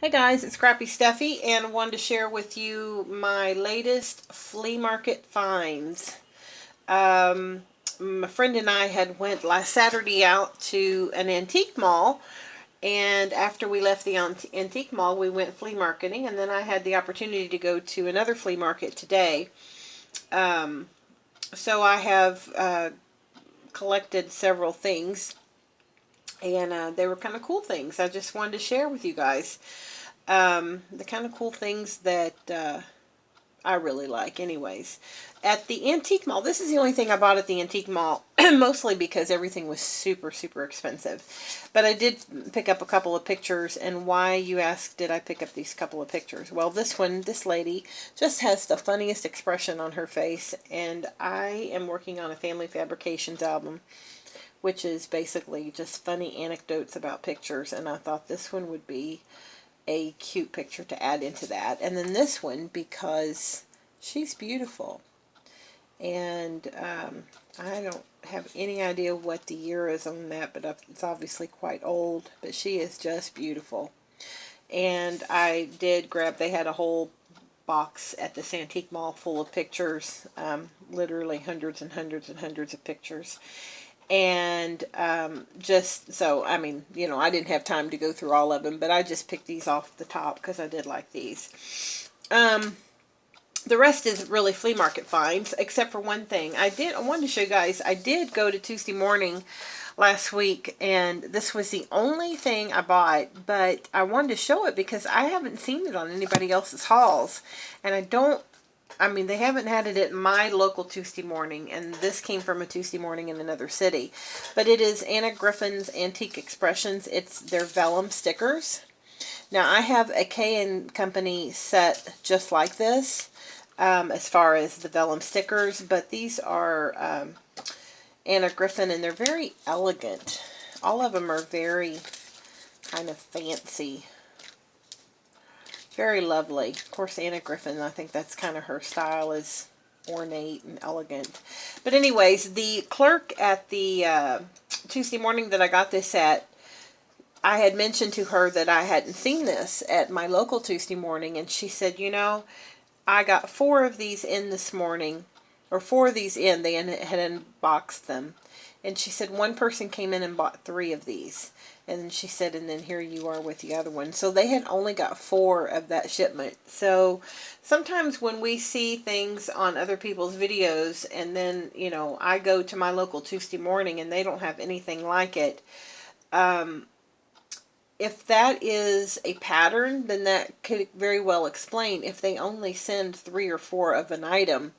Hey guys, it's Scrappy Steffi, and I wanted to share with you my latest flea market finds. Um, my friend and I had went last Saturday out to an antique mall, and after we left the antique mall, we went flea marketing, and then I had the opportunity to go to another flea market today. Um, so I have collected several things, and they were kind of cool things. I just wanted to share with you guys. The kind of cool things that I really like, anyways. At the antique mall, this is the only thing I bought at the antique mall, mostly because everything was super, super expensive. But I did pick up a couple of pictures, and why, you ask, did I pick up these couple of pictures? Well, this lady, just has the funniest expression on her face, and I am working on a family fabrications album, which is basically just funny anecdotes about pictures, and I thought this one would be a cute picture to add into that. And then this one because she's beautiful. And I don't have any idea what the year is on that, but it's obviously quite old. But she is just beautiful. And I did grab, they had a whole box at this antique mall full of pictures, literally hundreds and hundreds and hundreds of pictures. And just so, I mean, I didn't have time to go through all of them, but I just picked these off the top because I did like these. The rest is really flea market finds, except for one thing. I wanted to show you guys, I did go to Tuesday morning last week, and this was the only thing I bought, but I wanted to show it because I haven't seen it on anybody else's hauls, and I mean, they haven't had it at my local Tuesday morning, and this came from a Tuesday morning in another city. But it is Anna Griffin's Antique Expressions. It's their vellum stickers. Now, I have a K & Company set just like this, as far as the vellum stickers, but these are Anna Griffin, and they're very elegant. All of them are very kind of fancy. Very lovely. Of course, Anna Griffin, I think that's kind of her style, is ornate and elegant. But anyways, the clerk at the Tuesday morning that I got this at, I had mentioned to her that I hadn't seen this at my local Tuesday morning, and she said, I got 4 of these in this morning, or 4 of these in, they had unboxed them. And she said one person came in and bought 3 of these. And she said, and then here you are with the other one. So they had only got 4 of that shipment. So sometimes when we see things on other people's videos, and then, I go to my local Tuesday morning and they don't have anything like it, if that is a pattern, then that could very well explain if they only send 3 or 4 of an item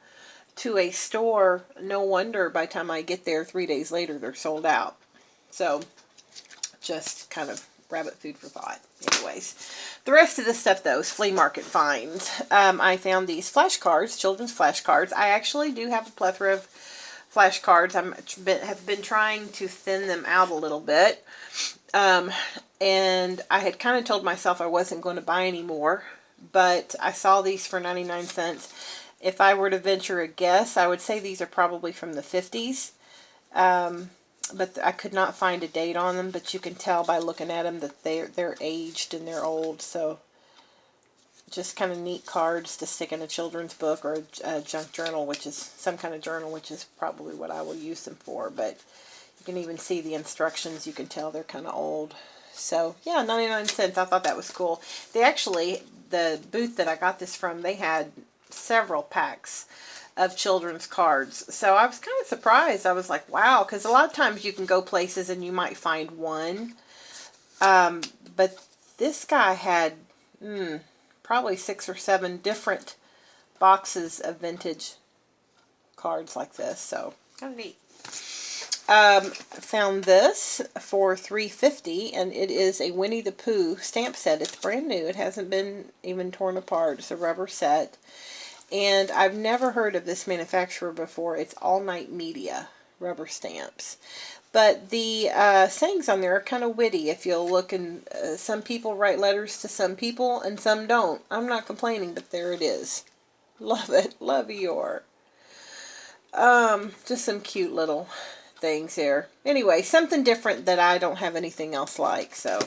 to a store. No wonder by the time I get there 3 days later, they're sold out. So just kind of rabbit food for thought. Anyways, the rest of the stuff, though, is flea market finds. I found these flashcards, children's flashcards. I actually do have a plethora of flashcards. Have been trying to thin them out a little bit. And I had kind of told myself I wasn't going to buy any more, but I saw these for 99 cents. If I were to venture a guess, I would say these are probably from the 50s. But I could not find a date on them, but you can tell by looking at them that they're aged and they're old. So just kind of neat cards to stick in a children's book or a junk journal, which is some kind of journal, which is probably what I will use them for. But you can even see the instructions. You can tell they're kind of old. So yeah, 99 cents. I thought that was cool. They actually, the booth that I got this from, they had several packs of children's cards. So I was kind of surprised. I was like, wow, because a lot of times you can go places and you might find one. But this guy had probably 6 or 7 different boxes of vintage cards like this. So kind of neat. Found this for $3.50, and it is a Winnie the Pooh stamp set. It's brand new. It hasn't been even torn apart. It's a rubber set. And I've never heard of this manufacturer before. It's All Night Media rubber stamps. But the sayings on there are kind of witty. If you'll look, and some people write letters to some people and some don't. I'm not complaining, but there it is. Love it. Love your. Just some cute little things here. Anyway, something different that I don't have anything else like. So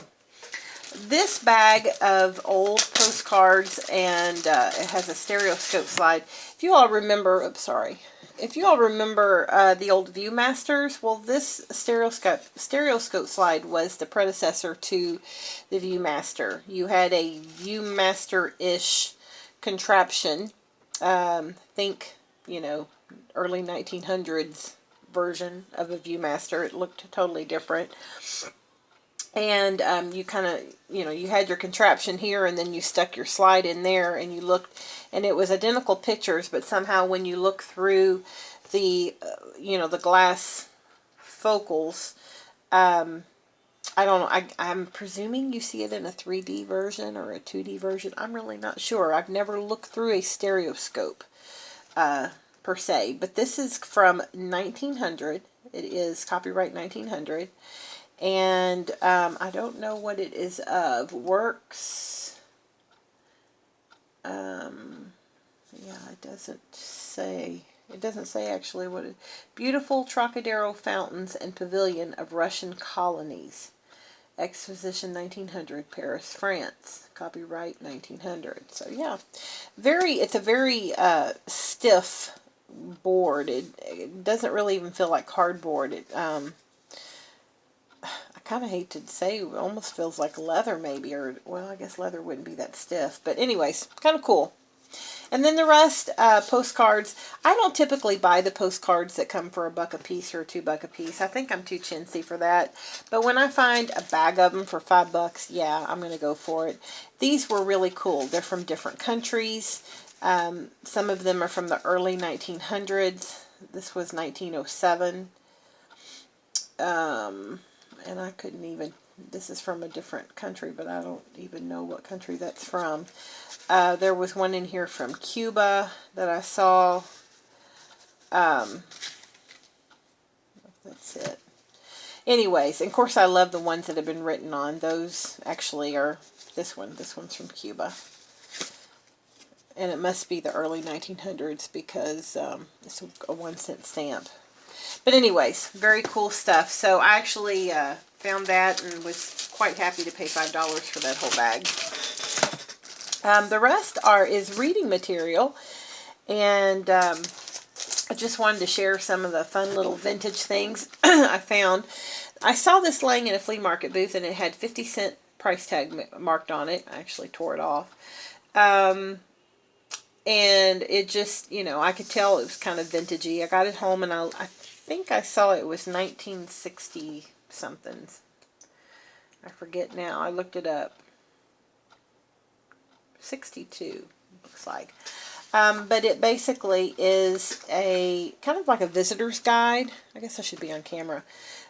This bag of old postcards, and it has a stereoscope slide. If you all remember, oops, sorry. If you all remember the old Viewmasters, well, this stereoscope slide was the predecessor to the Viewmaster. You had a Viewmaster-ish contraption. Think, you know, early 1900s version of a Viewmaster. It looked totally different. And you kind of, you know, you had your contraption here, and then you stuck your slide in there, and you looked, and it was identical pictures, but somehow when you look through the, you know, the glass focals, I don't know, I'm presuming you see it in a 3D version or a 2D version. I'm really not sure. I've never looked through a stereoscope per se, but this is from 1900. It is copyright 1900. And I don't know what it is of. Works. Yeah, it doesn't say. It doesn't say actually what it. Beautiful Trocadero fountains and pavilion of Russian colonies. Exposition 1900, Paris, France. Copyright 1900. So yeah, it's a very stiff board. It doesn't really even feel like cardboard. I kind of hate to say, it almost feels like leather maybe, or, well, I guess leather wouldn't be that stiff. But anyways, kind of cool. And then the rest, postcards. I don't typically buy the postcards that come for $1 a piece or $2 a piece. I think I'm too chintzy for that. But when I find a bag of them for $5, yeah, I'm going to go for it. These were really cool. They're from different countries. Some of them are from the early 1900s. This was 1907. And I couldn't even, this is from a different country, but I don't even know what country that's from. There was one in here from Cuba that I saw. That's it. Anyways, and of course I love the ones that have been written on. Those actually are, this one's from Cuba. And it must be the early 1900s because it's a 1-cent stamp. But anyways, very cool stuff. So I actually found that and was quite happy to pay $5 for that whole bag. The rest is reading material. And I just wanted to share some of the fun little vintage things I found. I saw this laying in a flea market booth, and it had 50-cent price tag marked on it. I actually tore it off. And it just, you know, I could tell it was kind of vintagey. I got it home, and I think I saw it was 1960 something. I forget now. I looked it up. 62 looks like. But it basically is a kind of like a visitor's guide. I guess I should be on camera.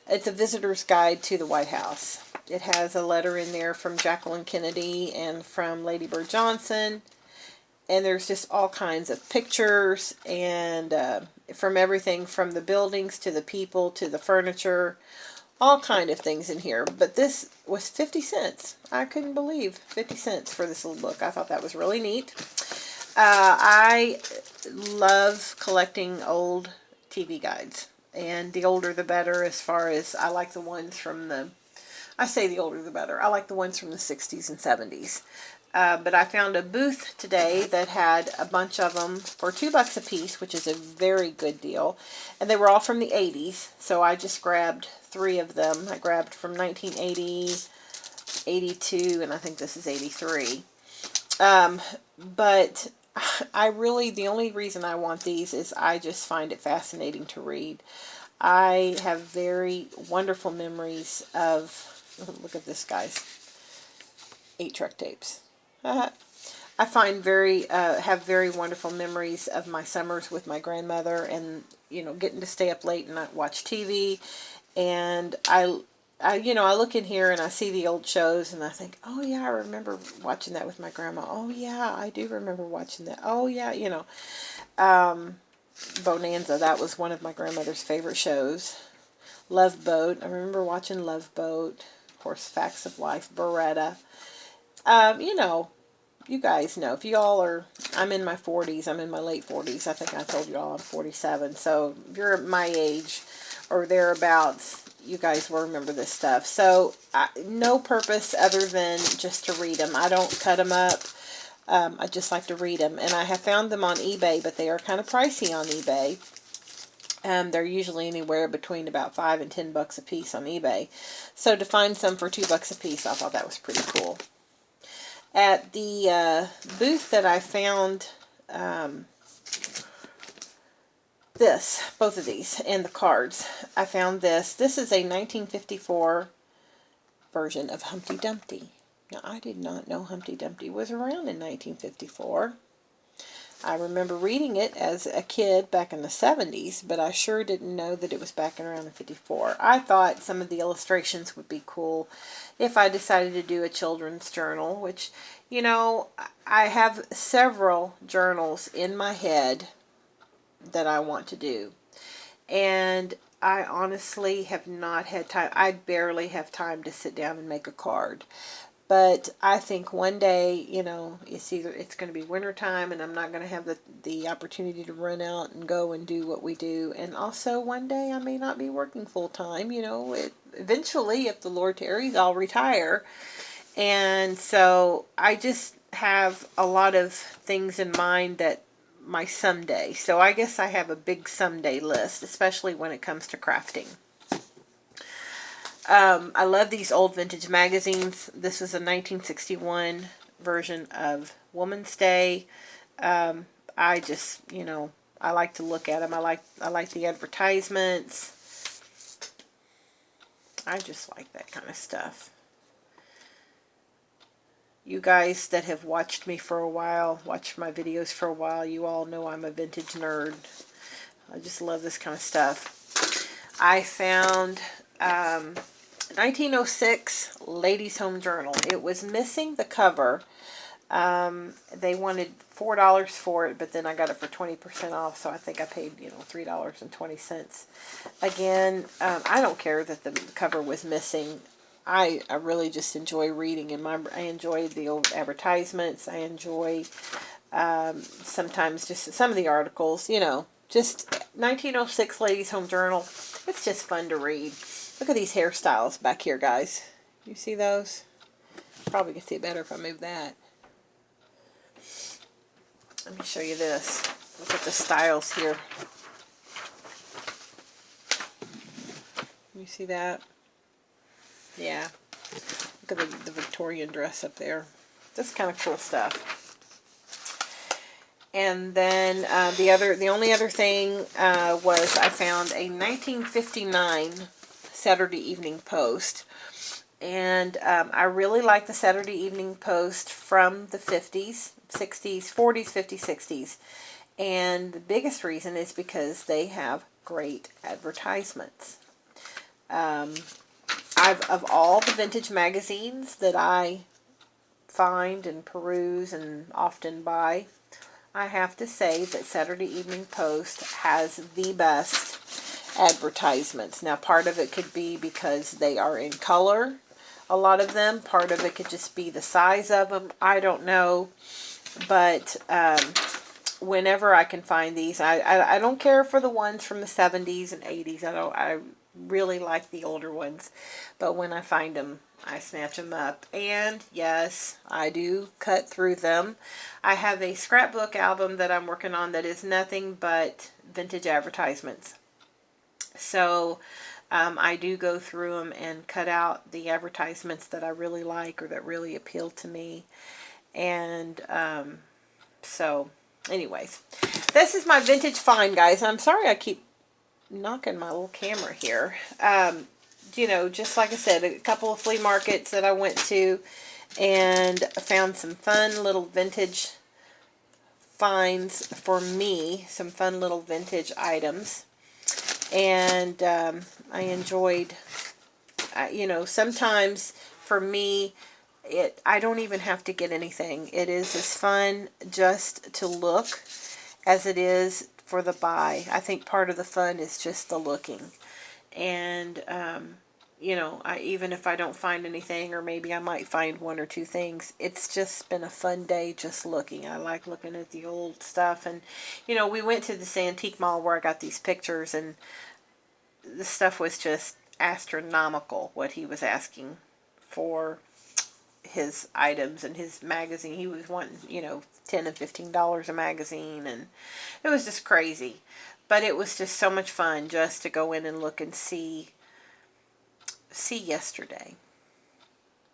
It's a visitor's guide to the White House. It has a letter in there from Jacqueline Kennedy and from Lady Bird Johnson. And there's just all kinds of pictures and from everything from the buildings to the people to the furniture, all kind of things in here. But this was 50 cents. I couldn't believe 50 cents for this little book. I thought that was really neat. I love collecting old TV guides. And the older the better, as far as I like the ones from I say the older the better. I like the ones from the 60s and 70s. But I found a booth today that had a bunch of them for $2 a piece, which is a very good deal. And they were all from the 80s, so I just grabbed 3 of them. I grabbed from 1980, 82, and I think this is 83. But the only reason I want these is I just find it fascinating to read. I have very wonderful memories of, look at this, guys, 8-track tapes. I find have very wonderful memories of my summers with my grandmother, and you know, getting to stay up late and not watch TV. And I look in here and I see the old shows and I think, oh yeah, I remember watching that with my grandma. Oh yeah, I do remember watching that. Oh yeah, you know, Bonanza, that was one of my grandmother's favorite shows. Love Boat, I remember watching Love Boat. Of course, Facts of Life, Beretta. You know, you guys know, if you all are, I'm in my 40s, I'm in my late 40s, I think I told you all I'm 47, so if you're my age or thereabouts, you guys will remember this stuff. So no purpose other than just to read them. I don't cut them up. I just like to read them. And I have found them on eBay, but they are kind of pricey on eBay. They're usually anywhere between about $5 and $10 a piece on eBay. So to find some for $2 a piece, I thought that was pretty cool. At the booth that I found both of these, and the cards, I found this. This is a 1954 version of Humpty Dumpty. Now, I did not know Humpty Dumpty was around in 1954. I remember reading it as a kid back in the 70s, but I sure didn't know that it was back in around 54. I thought some of the illustrations would be cool if I decided to do a children's journal, which, you know, I have several journals in my head that I want to do. And I honestly have not had time. I barely have time to sit down and make a card. But I think one day, you know, it's going to be winter time and I'm not going to have the opportunity to run out and go and do what we do. And also one day I may not be working full time, you know. Eventually, if the Lord tarries, I'll retire. And so I just have a lot of things in mind that my someday. So I guess I have a big someday list, especially when it comes to crafting. I love these old vintage magazines. This is a 1961 version of Woman's Day. I just, you know, I like to look at them. I like the advertisements. I just like that kind of stuff. You guys that have watched me for a while, watched my videos for a while, you all know I'm a vintage nerd. I just love this kind of stuff. I found 1906 Ladies' Home Journal. It was missing the cover. They wanted $4 for it, but then I got it for 20% off, so I think I paid, you know, $3.20. Again, I don't care that the cover was missing. I really just enjoy reading, and I enjoy the old advertisements. I enjoy sometimes just some of the articles, you know. Just 1906 Ladies' Home Journal. It's just fun to read. Look at these hairstyles back here, guys. You see those? Probably can see it better if I move that. Let me show you this. Look at the styles here. You see that? Yeah. Look at the Victorian dress up there. That's kind of cool stuff. And then the only other thing was I found a 1959 Saturday Evening Post. And I really like the Saturday Evening Post from the 50s, 60s, 40s, 50s, 60s. And the biggest reason is because they have great advertisements. Of all the vintage magazines that I find and peruse and often buy, I have to say that Saturday Evening Post has the best advertisements. Now, part of it could be because they are in color, a lot of them. Part of it could just be the size of them. I don't know. But whenever I can find these, I don't care for the ones from the 70s and 80s. I really like the older ones. But when I find them, I snatch them up. And yes, I do cut through them. I have a scrapbook album that I'm working on that is nothing but vintage advertisements. So I do go through them and cut out the advertisements that I really like or that really appeal to me. And so anyways, this is my vintage find, guys. I'm sorry I keep knocking my little camera here. You know, just like I said, a couple of flea markets that I went to and found some fun little vintage finds for me, some fun little vintage items. And I enjoyed, you know, sometimes for me, I don't even have to get anything. It is as fun just to look as it is for the buy. I think part of the fun is just the looking. And, you know, even if I don't find anything, or maybe I might find one or two things, it's just been a fun day just looking. I like looking at the old stuff. And, you know, we went to this antique mall where I got these pictures, and the stuff was just astronomical what he was asking for his items and his magazine. He was wanting, $10 and $15 a magazine, and it was just crazy. But it was just so much fun just to go in and look and see yesterday.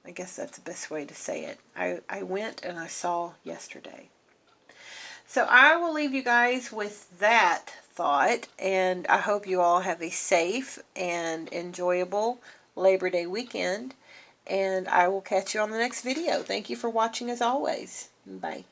I guess that's the best way to say it. I went and I saw yesterday. So I will leave you guys with that thought, and I hope you all have a safe and enjoyable Labor Day weekend, and I will catch you on the next video. Thank you for watching as always. Bye.